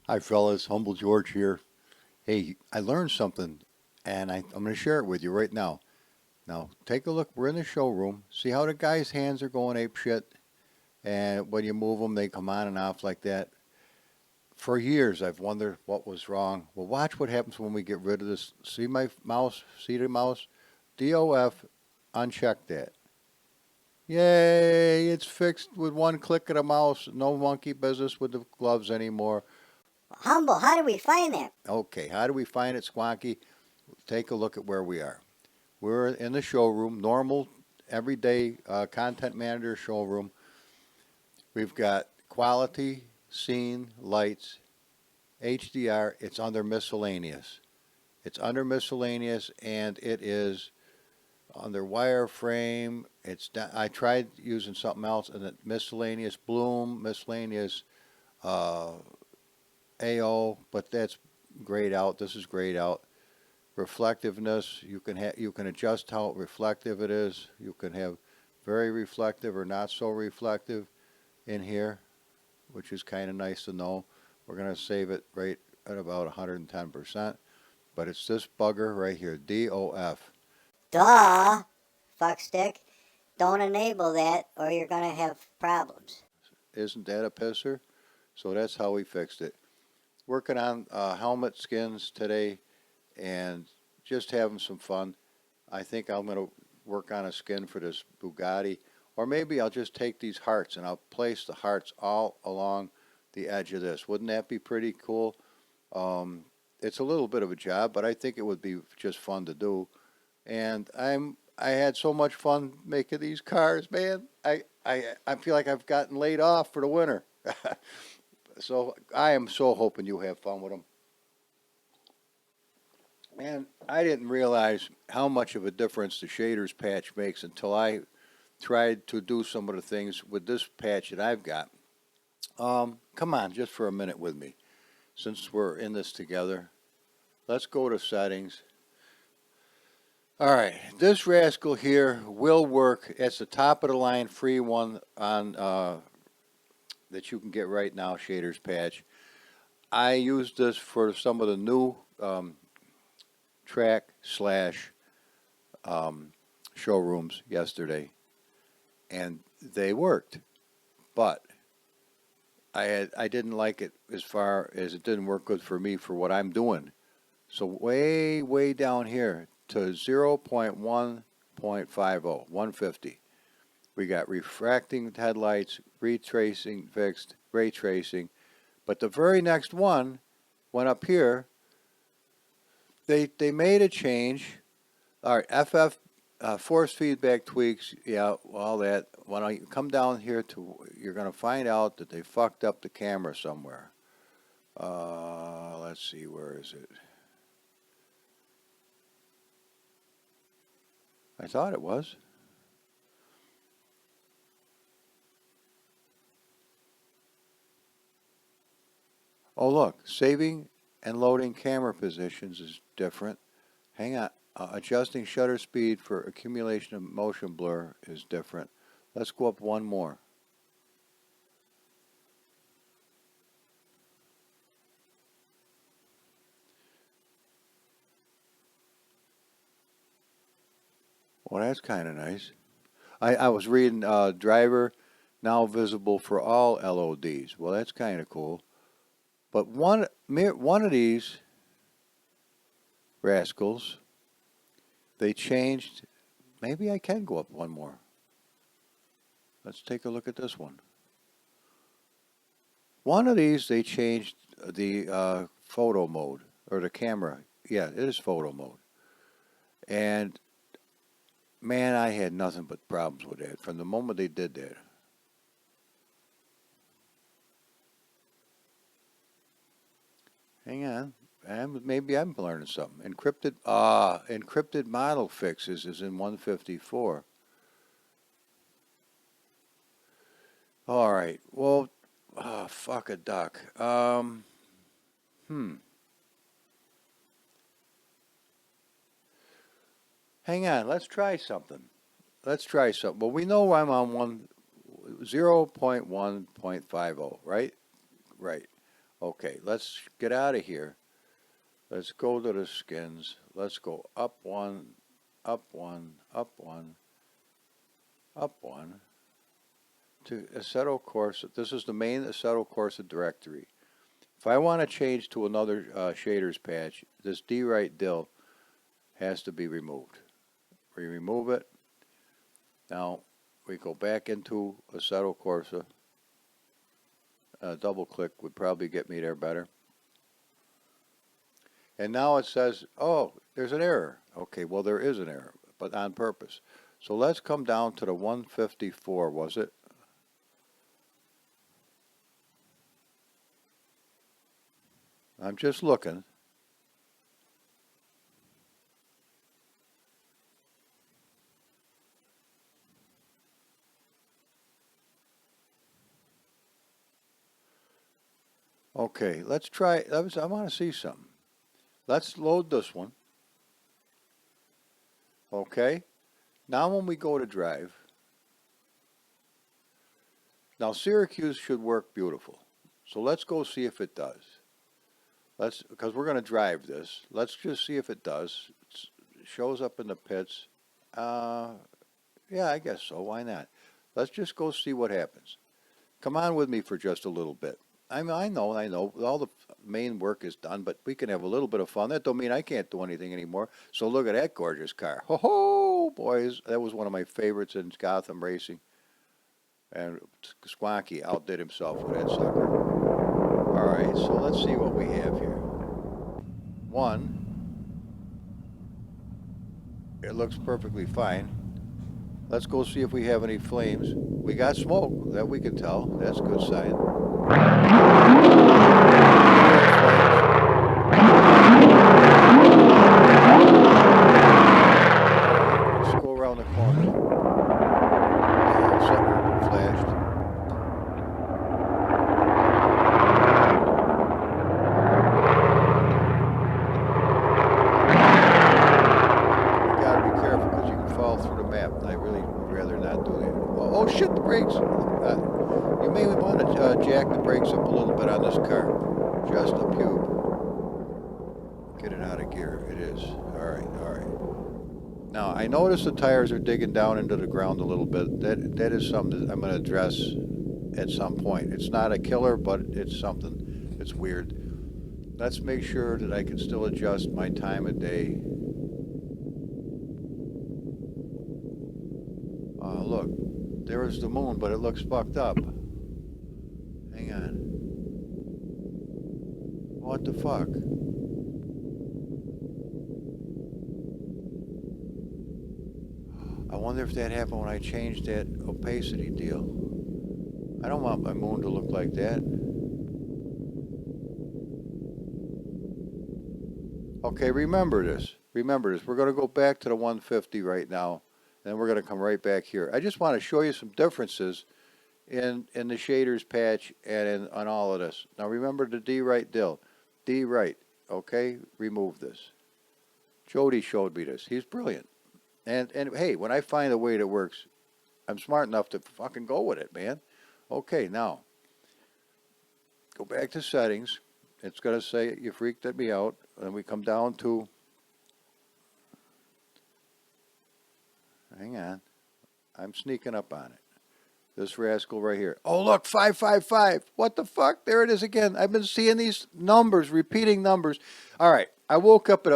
Hi fellas, Humble George here. Hey, I learned something and I'm going to share it with you right now. Now, take a look. We're in the showroom. See how the guy's hands are going ape shit? And when you move them, they come on and off like that. For years, I've wondered what was wrong. Well, watch what happens when we get rid of this. See my mouse? See the mouse? DOF, uncheck that. Yay, it's fixed with one click of the mouse. No monkey business with the gloves anymore. Humble, how do we find that? Okay, how do we find it, Squonky? Take a look at where we are. We're in the showroom, normal, everyday content manager showroom. We've got quality, scene, lights, HDR. It's under miscellaneous. It's under miscellaneous, and it is under wireframe. I tried using something else, and it miscellaneous bloom, miscellaneous uh, AO, but that's grayed out. This is grayed out. Reflectiveness, you can adjust how reflective it is. You can have very reflective or not so reflective in here, which is kind of nice to know. We're going to save it right at about 110%, but it's this bugger right here, DOF. Duh, fuckstick. Don't enable that or you're gonna have problems. Isn't that a pisser? So that's how we fixed it. Working on helmet skins today and just having some fun. I think I'm going to work on a skin for this Bugatti, or maybe I'll just take these hearts and I'll place the hearts all along the edge of this. Wouldn't that be pretty cool? It's a little bit of a job, but I think it would be just fun to do. And I had so much fun making these cars, man. I feel like I've gotten laid off for the winter. So I am so hoping you have fun with them. Man, I didn't realize how much of a difference the shaders patch makes until I tried to do some of the things with this patch that I've got. Come on, just for a minute with me. Since we're in this together, let's go to settings. All right, this rascal here will work. It's the top of the line free one on that you can get right now, shaders patch. I used this for some of the new track slash showrooms yesterday, and they worked. But I didn't like it as far as it didn't work good for me for what I'm doing. So way down here to 0.1.50, 150. We got refracting headlights, retracing fixed, ray tracing. But the very next one went up here. They made a change. All right, FF force feedback tweaks, yeah, all that. When I come down here you're going to find out that they fucked up the camera somewhere. Let's see, where is it? I thought it was. Oh, look, saving and loading camera positions is different. Hang on. Adjusting shutter speed for accumulation of motion blur is different. Let's go up one more. Well, that's kind of nice. I was reading driver now visible for all LODs. Well, that's kind of cool. But one of these rascals, they changed. Maybe I can go up one more. Let's take a look at this one. One of these, they changed the photo mode, or the camera. Yeah, it is photo mode. And man, I had nothing but problems with that from the moment they did that. Hang on. Maybe I'm learning something. Encrypted model fixes is in 154. All right. Well, fuck a duck. Hang on. Let's try something. Well, we know I'm on 0.1.50, right? Right. Okay, let's get out of here. Let's go to the skins. Let's go up one, up one, up one, up one to Assetto Corsa. This is the main Assetto Corsa directory. If I want to change to another shaders patch, this D-right dill has to be removed. We remove it. Now we go back into Assetto Corsa. Double click would probably get me there better. And now it says, oh, there's an error. Okay, well there is an error, but on purpose. So let's come down to the 154, was it? I'm just looking. Okay, let's try. I want to see something. Let's load this one. Okay. Now when we go to drive, now Syracuse should work beautiful. So let's go see if it does. Because we're going to drive this. Let's just see if it does. It shows up in the pits. Yeah, I guess so. Why not? Let's just go see what happens. Come on with me for just a little bit. I know. All the main work is done, but we can have a little bit of fun. That don't mean I can't do anything anymore. So look at that gorgeous car. Ho ho, boys. That was one of my favorites in Gotham racing. And Squonky outdid himself with that sucker. All right, so let's see what we have here. One. It looks perfectly fine. Let's go see if we have any flames. We got smoke, that we can tell. That's a good sign. Let's go around the corner. Something flashed. You gotta be careful because you can fall through the map. I really would rather not do that. Oh shit, the brakes! You may want to jack the brakes up a little bit on this car. Just a pube. Get it out of gear. It is. Alright. Now, I notice the tires are digging down into the ground a little bit. That is something that I'm going to address at some point. It's not a killer, but it's something. It's weird. Let's make sure that I can still adjust my time of day. Oh, look. There is the moon, but it looks fucked up. Hang on. What the fuck? I wonder if that happened when I changed that opacity deal. I don't want my moon to look like that. Okay, remember this. We're going to go back to the 150 right now, and then we're going to come right back here. I just want to show you some differences in the shaders patch and on all of this. Now remember the D-right dill. D-right, okay? Remove this. Jody showed me this. He's brilliant. And hey, when I find a way that works, I'm smart enough to fucking go with it, man. Okay, now, go back to settings. It's going to say you freaked me out. And we come down to, hang on, I'm sneaking up on it. This rascal right here. Oh, look, 555. What the fuck? There it is again. I've been seeing these numbers, repeating numbers. All right, I woke up at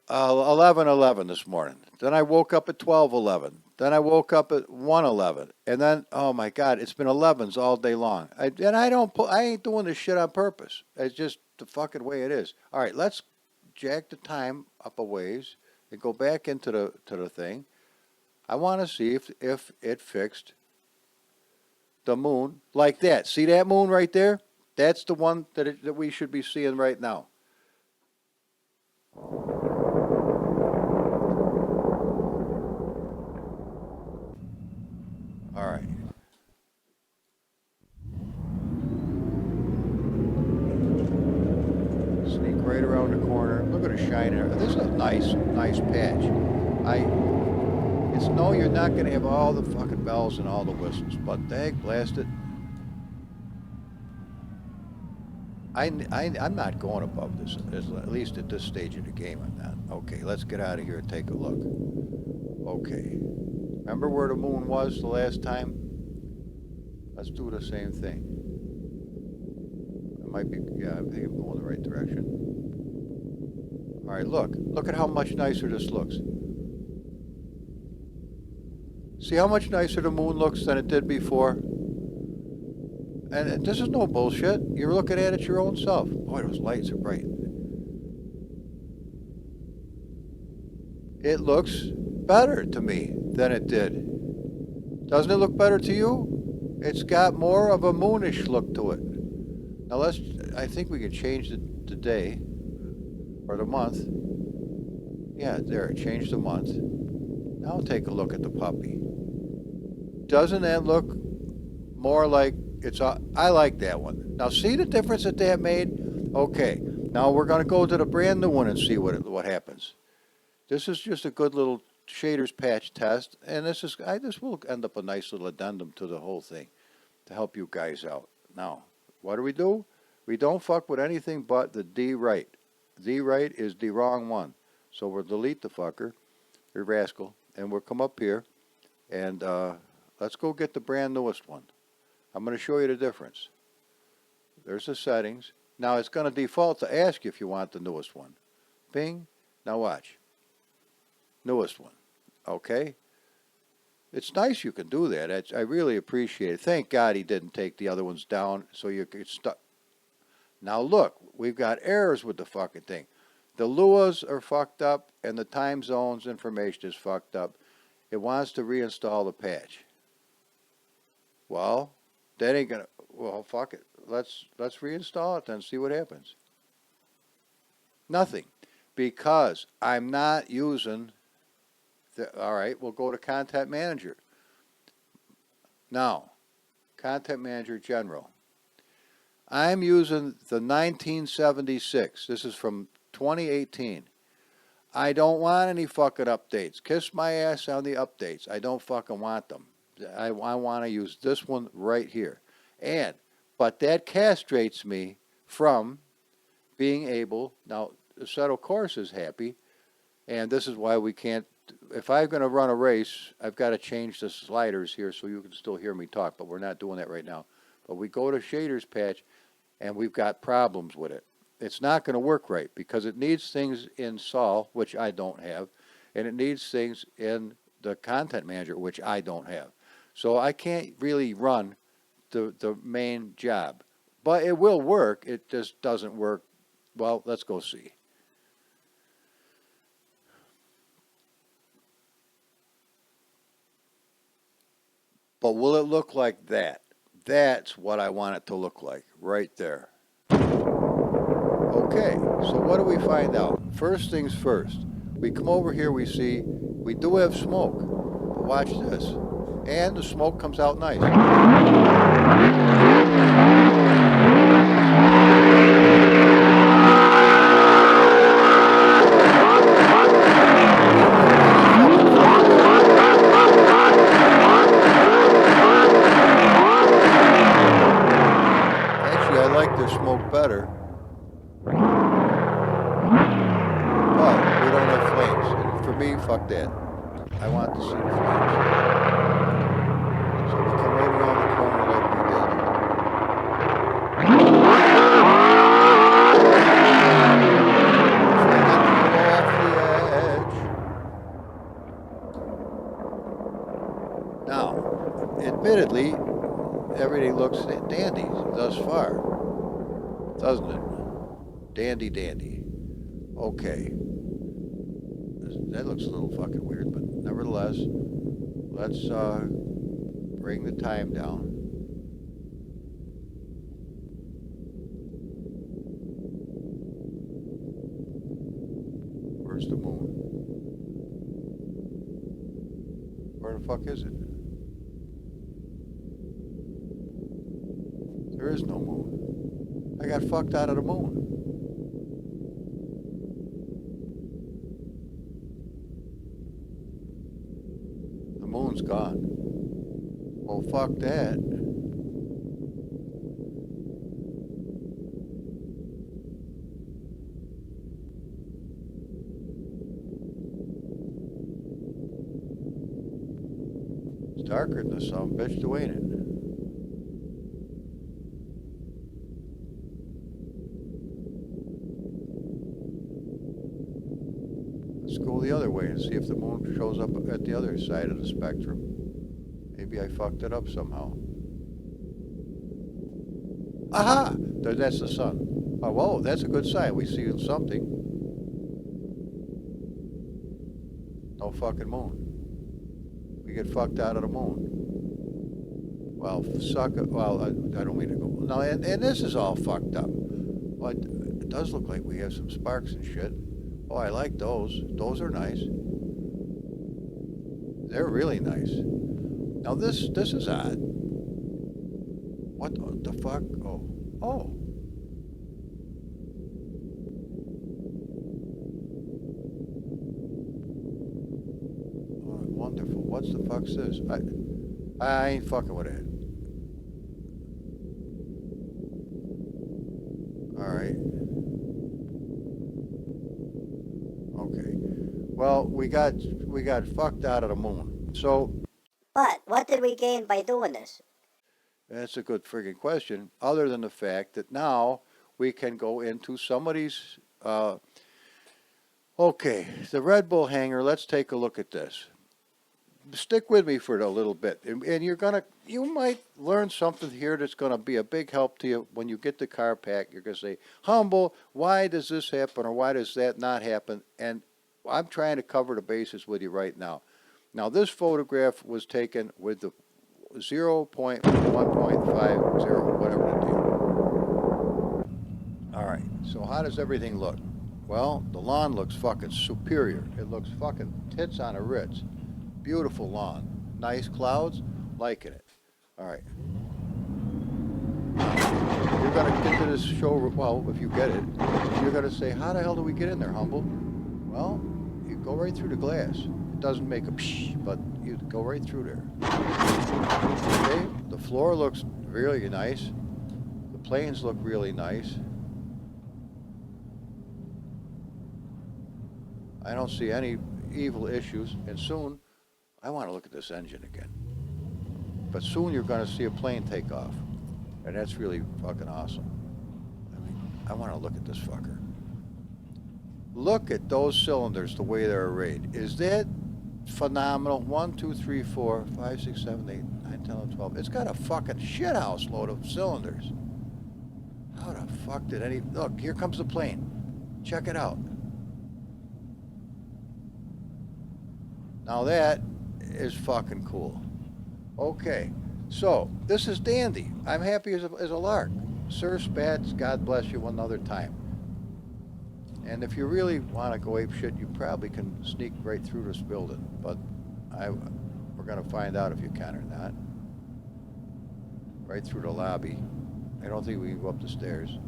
11:11 this morning. Then I woke up at 12:11. Then I woke up at 1:11. And then, oh my God, it's been 11s all day long. I ain't doing this shit on purpose. It's just the fucking way it is. All right, let's jack the time up a ways and go back into the thing. I want to see if it fixed the moon like that. See that moon right there? That's the one that we should be seeing right now. All right. Sneak right around the corner. Look at it shining. This is a nice patch. No, you're not going to have all the fucking bells and all the whistles, but dang, blast it. I'm not going above this, at least at this stage of the game. I'm not. Okay, let's get out of here and take a look. Okay, remember where the moon was the last time? Let's do the same thing. It might be, yeah, I think I'm going the right direction. All right, look at how much nicer this looks. See how much nicer the moon looks than it did before? And this is no bullshit. You're looking at it your own self. Boy, those lights are bright. It looks better to me than it did. Doesn't it look better to you? It's got more of a moonish look to it. Now I think we can change the day or the month. Yeah, there, change the month. Now take a look at the puppy. Doesn't that look more like I like that one. Now see the difference that made? Okay, now we're going to go to the brand new one and see what happens. This is just a good little shaders patch test, and this will end up a nice little addendum to the whole thing to help you guys out. Now, what do? We don't fuck with anything but the D right. D right is the wrong one. So we'll delete the fucker, or rascal, and we'll come up here, and let's go get the brand newest one. I'm going to show you the difference. There's the settings. Now it's going to default to ask you if you want the newest one. Bing. Now watch. Newest one. Okay? It's nice you can do that. I really appreciate it. Thank God he didn't take the other ones down so you could stop. Now look, we've got errors with the fucking thing. The LUAs are fucked up and the time zones information is fucked up. It wants to reinstall the patch. Well, that ain't gonna, well, fuck it. Let's reinstall it then, see what happens. Nothing. Because I'm not using all right, we'll go to Content Manager. Now, Content Manager General. I'm using the 1976. This is from 2018. I don't want any fucking updates. Kiss my ass on the updates. I don't fucking want them. I want to use this one right here. But that castrates me from being able, now, the Settle Course is happy, and this is why we can't, if I'm going to run a race, I've got to change the sliders here so you can still hear me talk, but we're not doing that right now. But we go to Shaders Patch, and we've got problems with it. It's not going to work right because it needs things in Sol, which I don't have, and it needs things in the Content Manager, which I don't have. So I can't really run the main job. But it will work. It just doesn't work. Well, let's go see. But will it look like that? That's what I want it to look like, right there. Okay, so what do we find out? First things first. We come over here, we see we do have smoke. But watch this. And the smoke comes out nice. Actually, I like their smoke better. But we don't have flames. And for me, fuck that. I want to see the flames. So we come right around the corner like we did. Try not to go off the edge. Now, admittedly, everything looks dandy thus far, doesn't it? Dandy, dandy. Okay. That looks a little fucking weird, but nevertheless, let's bring the time down. Where's the moon? Where the fuck is it? There is no moon. I got fucked out of the moon. The moon's gone. Well, fuck that. It's darker than the sun, bitch, too, ain't it? Let's go the other way and see if the moon shows up at the other side of the spectrum. Maybe I fucked it up somehow. Aha! That's the sun. Oh, whoa, that's a good sign. We see something. No fucking moon. We get fucked out of the moon. Well, suck it. Well, I don't mean to go. No, and this is all fucked up. Well, it does look like we have some sparks and shit. Oh, I like those. Those are nice. They're really nice. Now this is odd. What the fuck? Oh. Wonderful. What's the fuck's this? I ain't fucking with it. Alright. Okay. Well, we got fucked out of the moon. So But what did we gain by doing this? that's a good friggin' question, other than the fact that now we can go into somebody's okay, the Red Bull hangar. Let's take a look at this. Stick with me for a little bit, and you might learn something here that's gonna be a big help to you when you get the car pack. You're gonna say, Humble, why does this happen or why does that not happen? And I'm trying to cover the bases with you right now. Now this photograph was taken with the 0.1.50, whatever the deal. All right, so how does everything look? Well, the lawn looks fucking superior. It looks fucking tits on a Ritz. Beautiful lawn. Nice clouds. Liking it. All right. You're going to get to this showroom. Well, if you get it, you're going to say, how the hell do we get in there, Humble? Well, you go right through the glass. It doesn't make a psh, but you go right through there. Okay? The floor looks really nice. The planes look really nice. I don't see any evil issues, and soon I want to look at this engine again. But soon you're going to see a plane take off, and that's really fucking awesome. I mean, I want to look at this fucker. Look at those cylinders, the way they're arrayed. Is that phenomenal? 1, 2, 3, 4, 5, 6, 7, 8, 9, 10, 11, 12. It's got a fucking shithouse load of cylinders. How the fuck did any... Look, here comes the plane. Check it out. Now that is fucking cool. Okay, so this is dandy. I'm happy as a lark. Sir Spats, God bless you another time. And if you really want to go ape shit, you probably can sneak right through this building. But we're going to find out if you can or not. Right through the lobby. I don't think we can go up the stairs.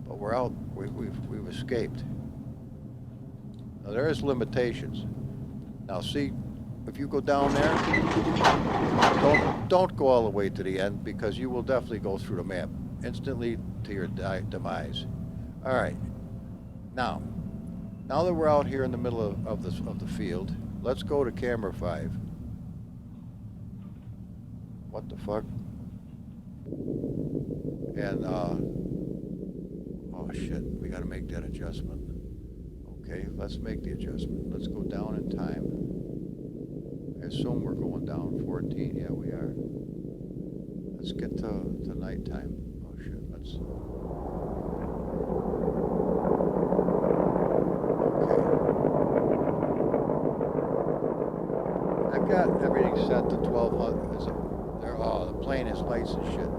But we're out. We've escaped. Now there is limitations. Now see, if you go down there, don't go all the way to the end, because you will definitely go through the map instantly to your demise. All right. Now that we're out here in the middle of the field, let's go to camera 5. What the fuck? And oh shit, we got to make that adjustment. Okay, let's make the adjustment. Let's go down in time. I assume we're going down 14. Yeah, we are. Let's get to nighttime. Oh shit, let's... Okay. I've got everything set to 1200. Oh, the plane has lights and shit.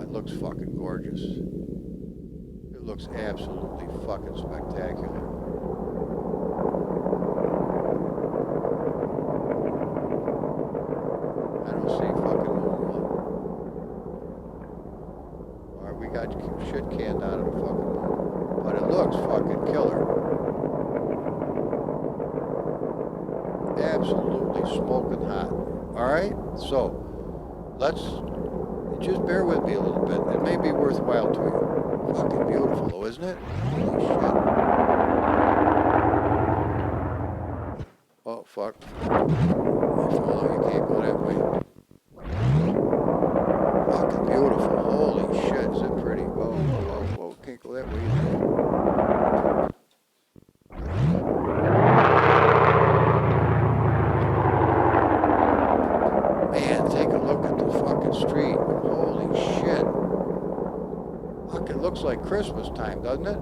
It looks fucking gorgeous. It looks absolutely fucking spectacular. I don't see fucking moon. Alright, we got shit canned out of the fucking moon. But it looks fucking killer. Absolutely smoking hot. Alright, so let's... Just bear with me a little bit. It may be worthwhile to you. Fucking beautiful, though, isn't it? Holy shit. fuck? Oh, you can't go that way. Fucking beautiful. Holy shit, is it pretty? Whoa, whoa, whoa, whoa. Can't go that way either. Man, take a look at the fucking street. Holy shit. Fuck, it looks like Christmas time, doesn't it?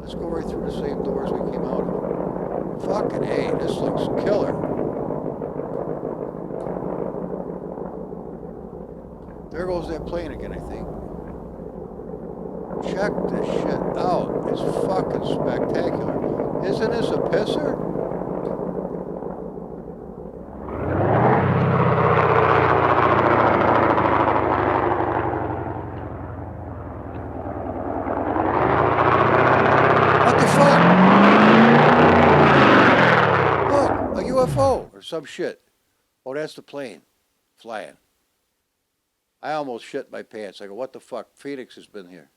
Let's go right through the same doors we came out of. Fucking A, this looks killer. There goes that plane again, I think. Check this shit out. It's fucking spectacular. Isn't this a pisser? What the fuck? Look, a UFO or some shit. Oh, that's the plane flying. I almost shit my pants. I go, what the fuck? Phoenix has been here.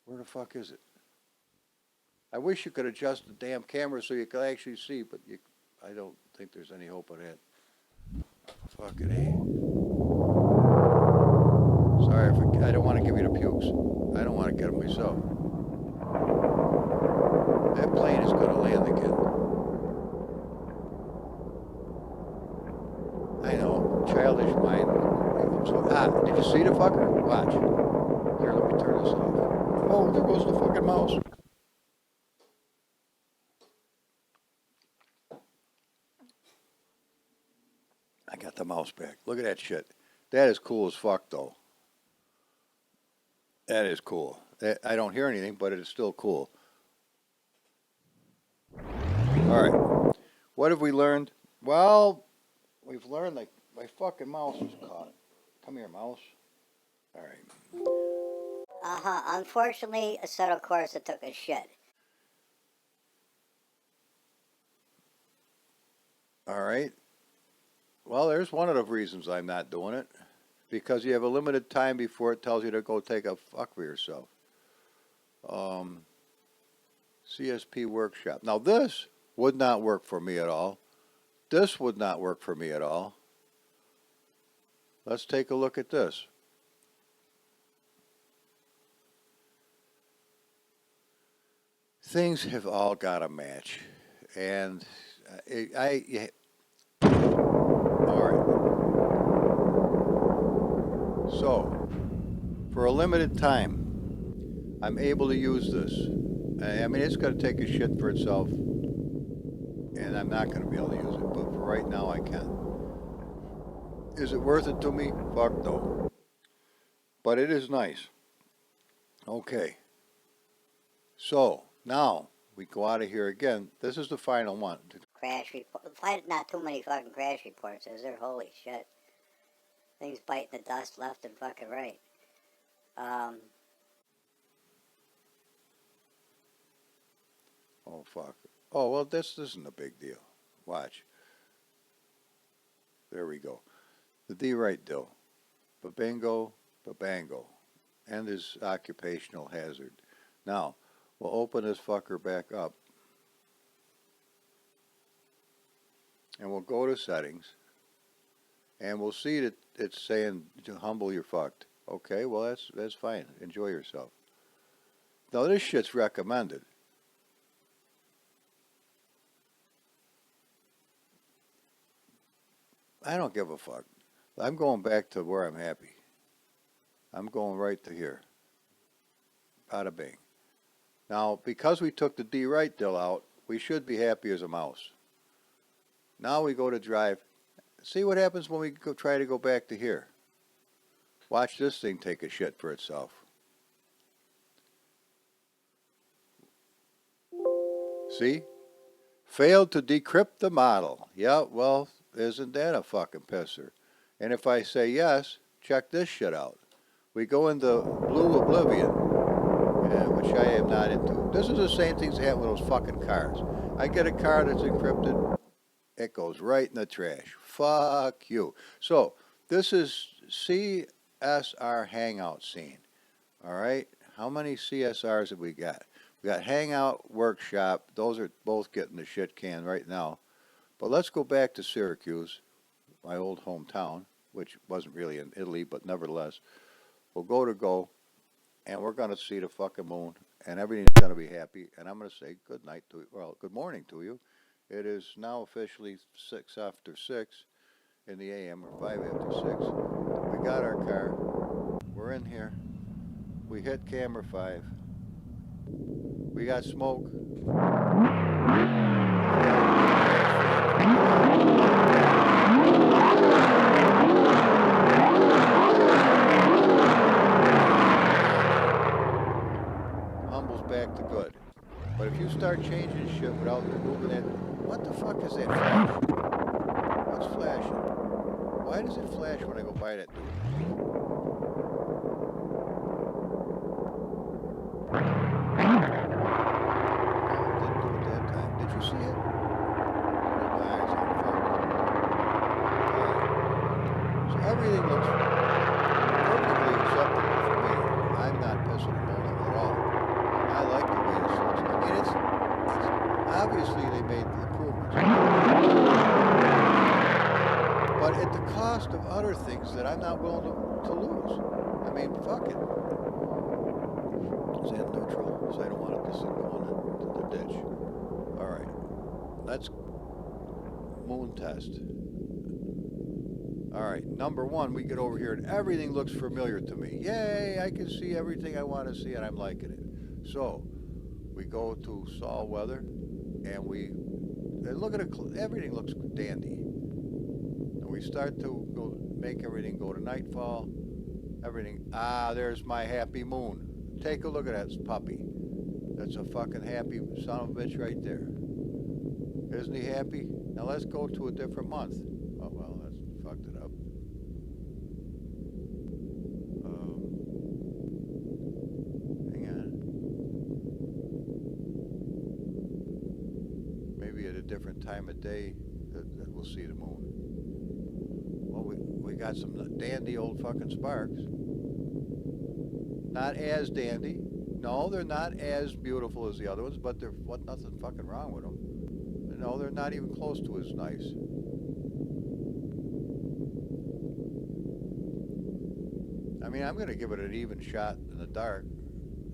Where the fuck is it? I wish you could adjust the damn camera so you could actually see, but I don't think there's any hope of that. Fucking A. Sorry, I don't want to give you the pukes. I don't want to get them myself. That plane is going to land again. I know, childish mind. Did you see the fucker? Watch. Here, let me turn this off. Oh, there goes the fucking mouse. I got the mouse back. Look at that shit. That is cool as fuck, though. That is cool. I don't hear anything, but it is still cool. All right. What have we learned? Well, we've learned like my fucking mouse was caught. Come here, mouse. All right. Unfortunately, a set of course it took a shit. All right. Well, there's one of the reasons I'm not doing it. Because you have a limited time before it tells you to go take a fuck for yourself. CSP workshop. Now this would not work for me at all. This would not work for me at all. Let's take a look at this. Things have all got to match. And all right. So, for a limited time, I'm able to use this. I mean, it's going to take a shit for itself, and I'm not going to be able to use it, but for right now, I can. Is it worth it to me? Fuck no. But it is nice. Okay. So, now, we go out of here again. This is the final one. Crash report. Not too many fucking crash reports, is there? Holy shit. Things biting the dust left and fucking right. Oh, fuck. Oh, well, this isn't a big deal. Watch. There we go. The D-right deal. Babingo, babango. And his occupational hazard. Now, we'll open this fucker back up. And we'll go to settings. And we'll see that it's saying, humble, you're fucked. Okay, well, that's fine. Enjoy yourself. Now, this shit's recommended. I don't give a fuck. I'm going back to where I'm happy. I'm going right to here. Bada bing. Now, because we took the D-right deal out, we should be happy as a mouse. Now we go to drive. See what happens when we try to go back to here. Watch this thing take a shit for itself. See? Failed to decrypt the model. Yeah, well, isn't that a fucking pisser? And if I say yes, check this shit out. We go into blue oblivion, which I am not into. This is the same things that happen with those fucking cars. I get a car that's encrypted, it goes right in the trash. Fuck you. So, this is CSR hangout scene. All right? How many CSRs have we got? We got Hangout, Workshop. Those are both getting the shit can right now. But let's go back to Syracuse, my old hometown, which wasn't really in Italy, but nevertheless. We'll go, and we're going to see the fucking moon, and everything's going to be happy. And I'm going to say good night to you. Well, good morning to you. It is now officially 6 after 6 in the AM, or 5 after 6. We got our car. We're in here. We hit camera 5. We got smoke. Humble's back to good. But if you start changing shit without removing it, what the fuck is that flash? What's flashing? Why does it flash when I go by that dude? Did you see it? Oh, my eyes are fucked. So everything looks perfectly acceptable for me. I'm not pissing and moaning at all. I like the way this looks. I mean, it's obviously they made the improvements, but at the cost of other things that I'm not willing to lose. I mean, fuck it. Is that neutral? So I don't want it to go into the ditch. All right, let's moon test. All right, number one, we get over here and everything looks familiar to me. Yay, I can see everything I want to see and I'm liking it. So we go to Sol Weather and look at it, everything looks dandy. And we start to go make everything go to nightfall. Everything, there's my happy moon. Take a look at that puppy. That's a fucking happy son of a bitch right there. Isn't he happy? Now let's go to a different month. Oh, well, that's fucked it up. Hang on. Maybe at a different time of day that we'll see the moon. Well, we got some dandy old fucking sparks. Not as dandy. No, they're not as beautiful as the other ones, but nothing fucking wrong with them. No, they're not even close to as nice. I mean, I'm going to give it an even shot in the dark.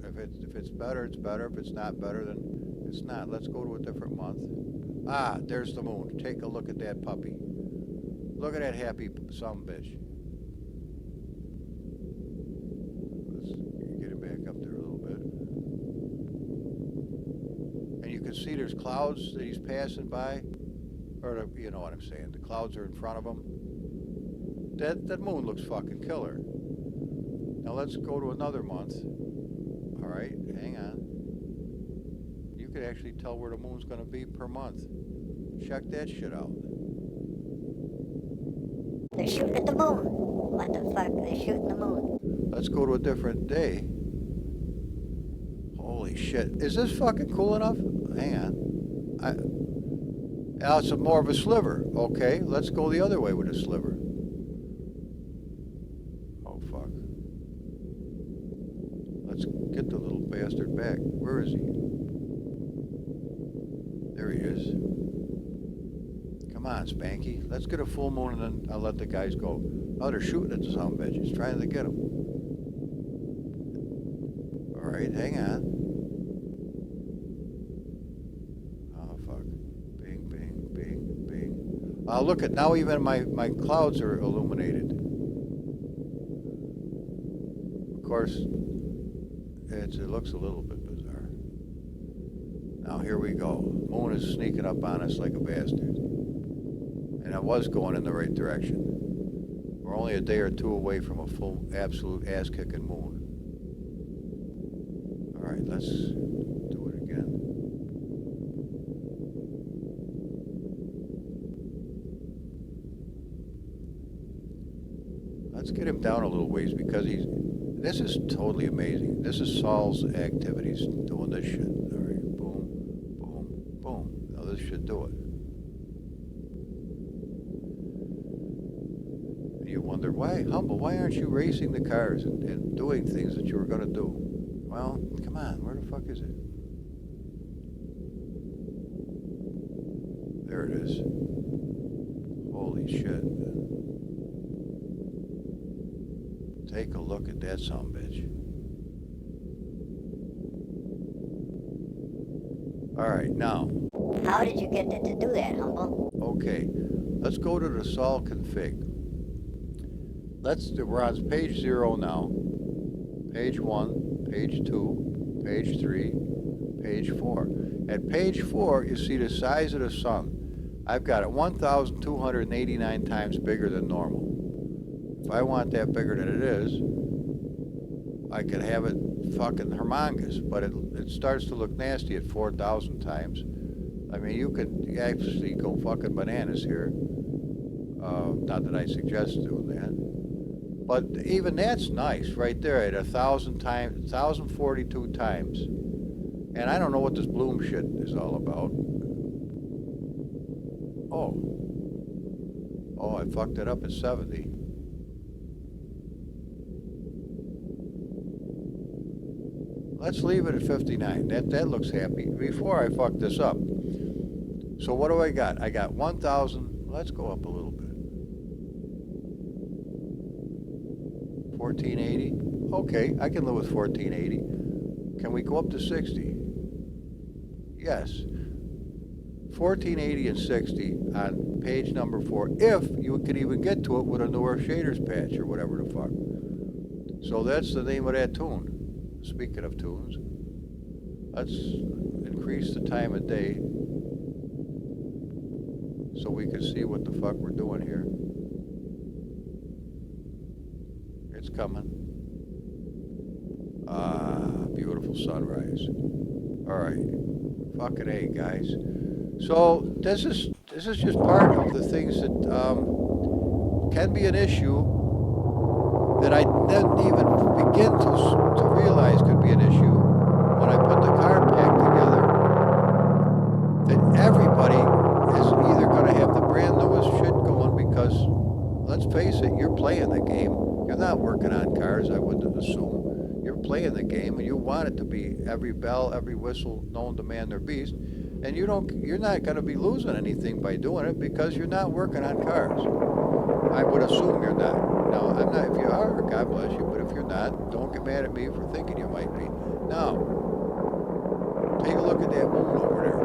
If it's better, it's better. If it's not better, then it's not. Let's go to a different month. There's the moon. Take a look at that puppy. Look at that happy son of a bitch. Let's get it back up there a little bit. And you can see there's clouds that he's passing by. Or, you know what I'm saying. The clouds are in front of him. That moon looks fucking killer. Now let's go to another month. All right, hang on. You can actually tell where the moon's going to be per month. Check that shit out. They're shooting at the moon. What the fuck? They're shooting the moon. Let's go to a different day. Holy shit. Is this fucking cool enough? Hang on. Now it's more of a sliver. Okay, let's go the other way with a sliver. Oh, fuck. Let's get the little bastard back. Where is he? There he is. Come on, Spanky. Let's get a full moon and then I'll let the guys go. Oh, they're shooting at the son of a bitch. He's trying to get him. All right, hang on. Oh, fuck. Bing, bing, bing, bing. Look at, now even my clouds are illuminated. Of course, it looks a little bit bizarre. Now here we go. Moon is sneaking up on us like a bastard. And I was going in the right direction. We're only a day or two away from a full, absolute ass-kicking moon. All right, let's do it again. Let's get him down a little ways because this is totally amazing. This is Saul's activities doing this shit. All right, boom, boom, boom. Now this should do it. You wonder, why aren't you racing the cars and doing things that you were going to do? Well, come on, where the fuck is it? There it is. Holy shit. Take a look at that sumbitch. Alright, now. How did you get it to do that, Humble? Okay. Let's go to the sol config. We're on page 0 now. Page 1, page 2, page 3, page 4. At page 4, you see the size of the sun. I've got it 1,289 times bigger than normal. If I want that bigger than it is, I could have it fucking humongous, but it starts to look nasty at 4,000 times. I mean, you could actually go fucking bananas here. Not that I suggest doing that. But even that's nice right there at 1,000 times, 1,042 times. And I don't know what this bloom shit is all about. Oh, I fucked it up at 70. Let's leave it at 59. That looks happy. Before I fuck this up. So what do I got? I got 1,000. Let's go up a little bit. 1480. Okay, I can live with 1480. Can we go up to 60? Yes. 1480 and 60 on page number 4, if you could even get to it with a newer shaders patch or whatever the fuck. So that's the name of that tune. Speaking of tunes, let's increase the time of day so we can see what the fuck we're doing here. It's coming. Ah, beautiful sunrise. Alright. Fucking A, guys. So this is just part of the things that can be an issue that I didn't even begin to realize could be an issue when I put the car pack together. That everybody is either going to have the brand newest shit going because, let's face it, you're playing the game. You're not working on cars, I wouldn't assume. You're playing the game and you want it to be every bell, every whistle known to man or beast. And you're not going to be losing anything by doing it because you're not working on cars. I would assume you're not. Now, I'm not. If you are, God bless you. But if you're not, don't get mad at me for thinking you might be. Now, take a look at that moon over there.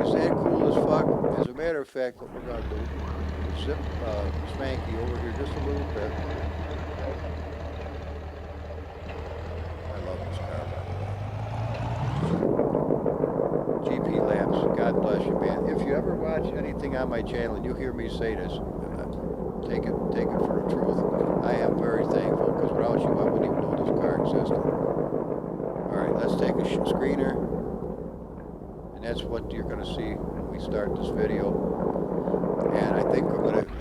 Is that cool as fuck? As a matter of fact, what we're going to do is zip Spanky over here just a little bit. I love this car. GP Labs, God bless you, man. If you ever watch anything on my channel and you hear me say this, take it for the truth. I am very thankful because without you, I wouldn't even know this car existed. All right, let's take a screener, and that's what you're going to see when we start this video. And I think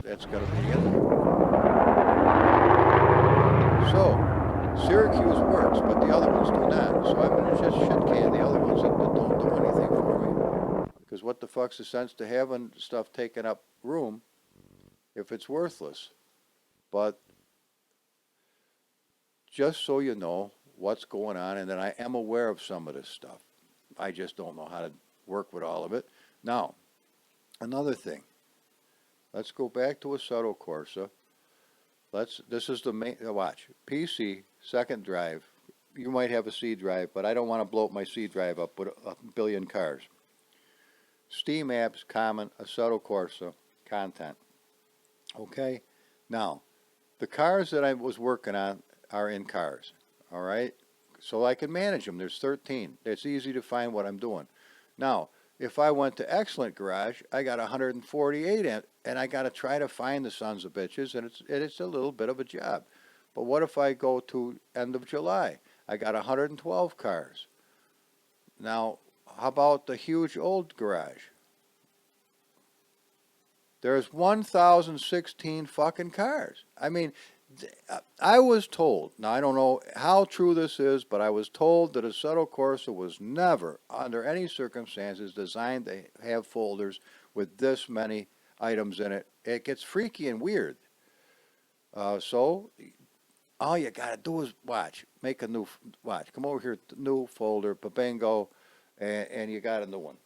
that's going to be it. So, Syracuse works, but the other ones do not. So I'm going to just shit can the other ones that don't do anything for me. Because what the fuck's the sense to having stuff taking up room if it's worthless? But just so you know what's going on, and that I am aware of some of this stuff. I just don't know how to work with all of it. Now, another thing. Let's go back to Assetto Corsa. This is the main, watch, PC, second drive. You might have a C drive, but I don't want to blow up my C drive up with a billion cars. Steam apps, common, Assetto Corsa, content. Okay? Now, the cars that I was working on are in cars. All right? So I can manage them. There's 13. It's easy to find what I'm doing. Now, if I went to Excellent Garage, I got 148 in, and I got to try to find the sons of bitches, and it's a little bit of a job. But what if I go to end of July? I got 112 cars. Now, how about the huge old garage? There's 1,016 fucking cars. I mean, I was told, now I don't know how true this is, but I was told that Assetto Corsa was never, under any circumstances, designed to have folders with this many items in it. It gets freaky and weird. So, all you gotta do is watch. Make a new, watch. Come over here, new folder, bingo, and you got a new one.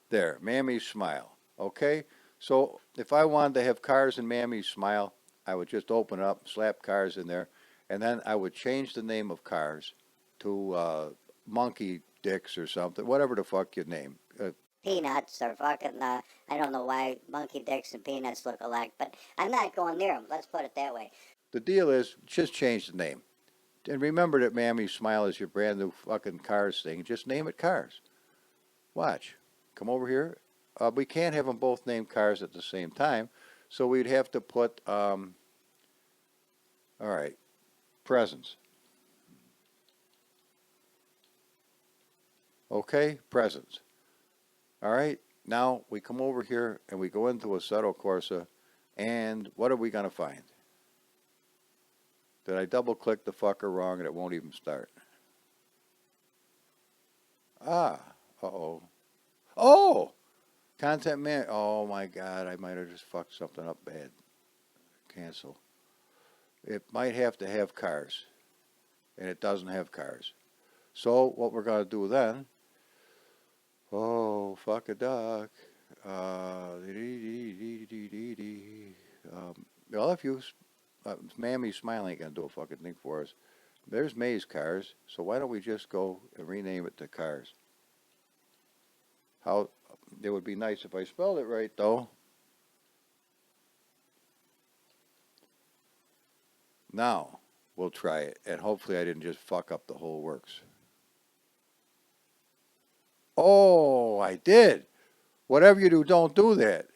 There, Mammy's Smile. Okay? So if I wanted to have cars in Mammy's Smile, I would just open it up, slap cars in there, and then I would change the name of cars to Monkey Dicks or something, whatever the fuck you name. Peanuts or fucking, I don't know why monkey dicks and peanuts look alike, but I'm not going near them. Let's put it that way. The deal is just change the name. And remember that Mammy's Smile is your brand new fucking cars thing. Just name it Cars. Watch. Come over here. We can't have them both named Cars at the same time, so we'd have to put, all right, Presents. Okay, Presents. All right, now we come over here and we go into Assetto Corsa, and what are we going to find? Did I double click the fucker wrong and it won't even start? Ah, uh-oh. Oh! Content man. Oh my God, I might have just fucked something up bad. Cancel. It might have to have cars, and it doesn't have cars. So what we're going to do then, oh, fuck a duck. Well, if you, Mammy's Smile ain't going to do a fucking thing for us. There's May's Cars, so why don't we just go and rename it to Cars? How, it would be nice if I spelled it right, though. Now, we'll try it, and hopefully I didn't just fuck up the whole works. Oh, I did. Whatever you do, don't do that.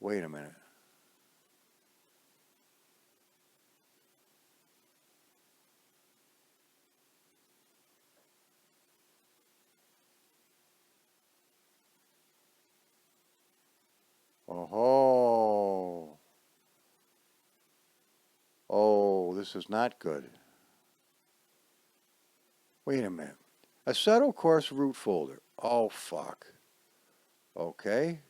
Wait a minute. Oh, oh, this is not good. Wait a minute. Assetto course root folder. Oh, fuck. Okay.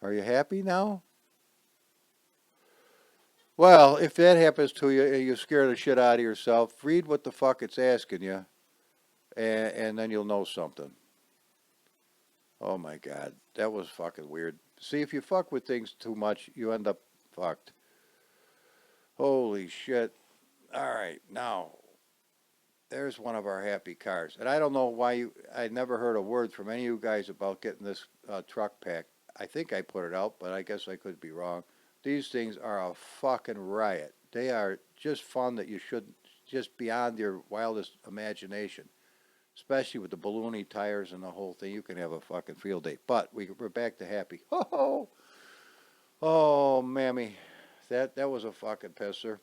Are you happy now? Well, if that happens to you and you scare the shit out of yourself, read what the fuck it's asking you, and then you'll know something. Oh my God, that was fucking weird. See, if you fuck with things too much, you end up fucked. Holy shit. All right, now, there's one of our happy cars. And I don't know why I never heard a word from any of you guys about getting this truck pack. I think I put it out, but I guess I could be wrong. These things are a fucking riot. They are just fun that you should just beyond your wildest imagination. Especially with the balloony tires and the whole thing. You can have a fucking field day. But we're back to happy. Oh, oh, mammy. That was a fucking pisser.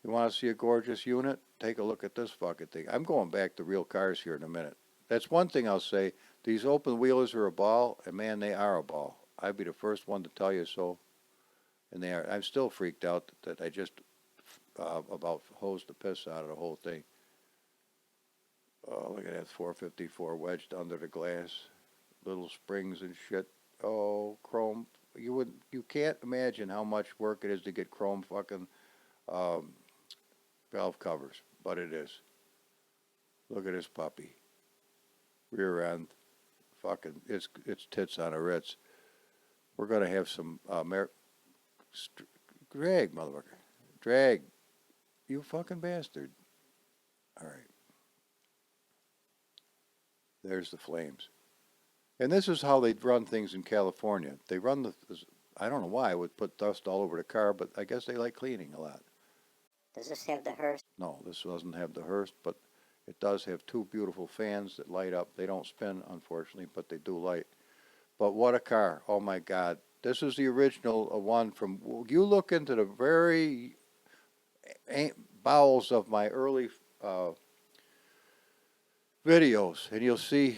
You want to see a gorgeous unit? Take a look at this fucking thing. I'm going back to real cars here in a minute. That's one thing I'll say. These open wheelers are a ball, and man, they are a ball. I'd be the first one to tell you so. And they are. I'm still freaked out that I just about hosed the piss out of the whole thing. Oh, look at that 454 wedged under the glass. Little springs and shit. Oh, chrome. You can't imagine how much work it is to get chrome fucking um, valve covers, but it is. Look at this puppy. Rear end. Fucking, it's tits on a Ritz. We're gonna have some drag, motherfucker. Drag. You fucking bastard. All right. There's the flames. And this is how they run things in California. They run I don't know why, it would put dust all over the car, but I guess they like cleaning a lot. Does this have the hearse? No, this doesn't have the hearse, but it does have two beautiful fans that light up. They don't spin, unfortunately, but they do light. But what a car. Oh my God. This is the original one from, you look into the very bowels of my early videos, and you'll see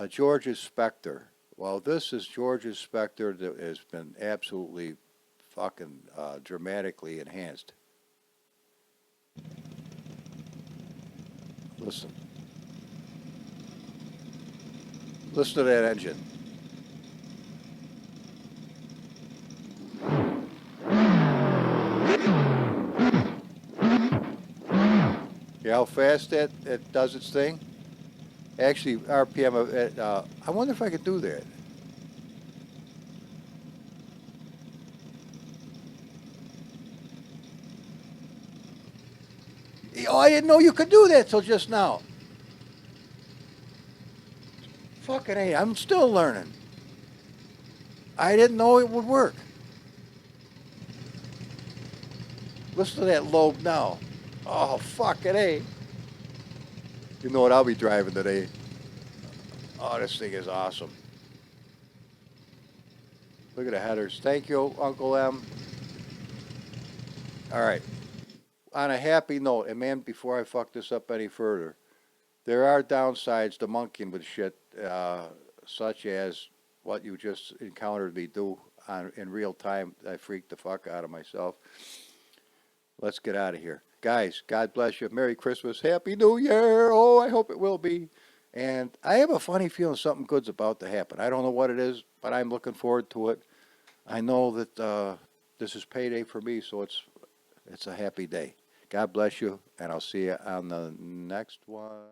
George's Spectre. Well, this is George's Spectre that has been absolutely fucking dramatically enhanced. Listen. Listen to that engine. fast it does its thing? Actually, RPM I wonder if I could do that. Oh, I didn't know you could do that till just now. Fucking A, I'm still learning. I didn't know it would work. Listen to that lobe now. Oh, fucking A. You know what I'll be driving today? Oh, this thing is awesome. Look at the headers. Thank you, Uncle M. All right. On a happy note, and man, before I fuck this up any further, there are downsides to monkeying with shit, such as what you just encountered me do in real time. I freaked the fuck out of myself. Let's get out of here. Guys, God bless you. Merry Christmas. Happy New Year. Oh, I hope it will be. And I have a funny feeling something good's about to happen. I don't know what it is, but I'm looking forward to it. I know that this is payday for me, so it's a happy day. God bless you, and I'll see you on the next one.